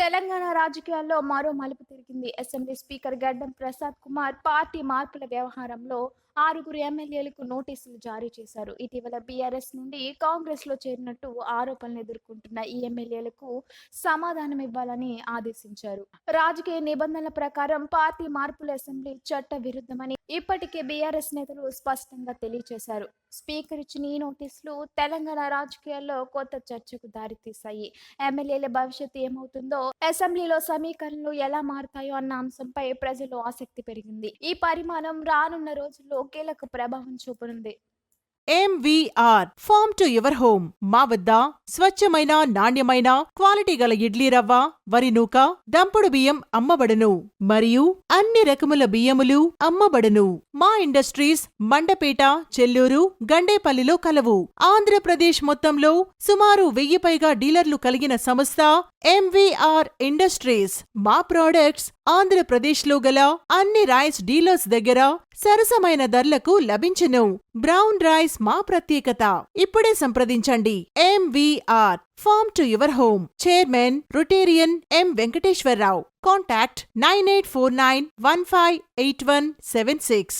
తెలంగాణ రాజకీయాల్లో మరో మలుపు తిరిగింది. అసెంబ్లీ స్పీకర్ గడ్డం ప్రసాద్ కుమార్ పార్టీ మార్పుల వ్యవహారంలో 6 ఎమ్మెల్యేలకు నోటీసులు జారీ చేశారు. ఇటీవల బీఆర్ఎస్ నుండి కాంగ్రెస్లో చేరినట్టు ఆరోపణలు ఎదుర్కొంటున్న ఈ ఎమ్మెల్యేలకు సమాధానమివ్వాలని ఆదేశించారు. రాజకీయ నిబంధనల ప్రకారం పార్టీ మార్పులు అసెంబ్లీ చట్ట విరుద్ధమని ఇప్పటికే బీఆర్ఎస్ నేతలు స్పష్టంగా తెలియజేశారు. స్పీకర్ ఇచ్చిన ఈ నోటీసులు తెలంగాణ రాజకీయాల్లో కొత్త చర్చకు దారితీశాయి. ఎమ్మెల్యేల భవిష్యత్తు ఏమవుతుందో, అసెంబ్లీలో సమీకరణలు ఎలా మారుతాయో అన్న అంశంపై ప్రజల్లో ఆసక్తి పెరిగింది. ఈ పరిమాణం రానున్న రోజుల్లో కీలక ప్రభావం చూపనుంది. MVR farm to your home. మా వద్ద స్వచ్ఛమైన నాణ్యమైన క్వాలిటీ గల ఇడ్లీ రవ్వ, వరి నూక, దంపుడు బియ్యం అమ్మబడును మరియు అన్ని రకముల బియ్యములు అమ్మబడును. మా ఇండస్ట్రీస్ మండపేట, చెల్లూరు, గండేపల్లిలో కలవు. ఆంధ్రప్రదేశ్ మొత్తంలో సుమారు 1000 పైగా డీలర్లు కలిగిన సంస్థ MVR ఇండస్ట్రీస్. మా ప్రోడక్ట్స్ ఆంధ్రప్రదేశ్లో గల అన్ని రైస్ డీలర్స్ దగ్గర సరసమైన ధరలకు లభించును. బ్రౌన్ రైస్ మా ప్రత్యేకత. ఇప్పుడే సంప్రదించండి. MVR farm to your home. Chairman Rotarian M. Venkateswararao. Contact 9849158176.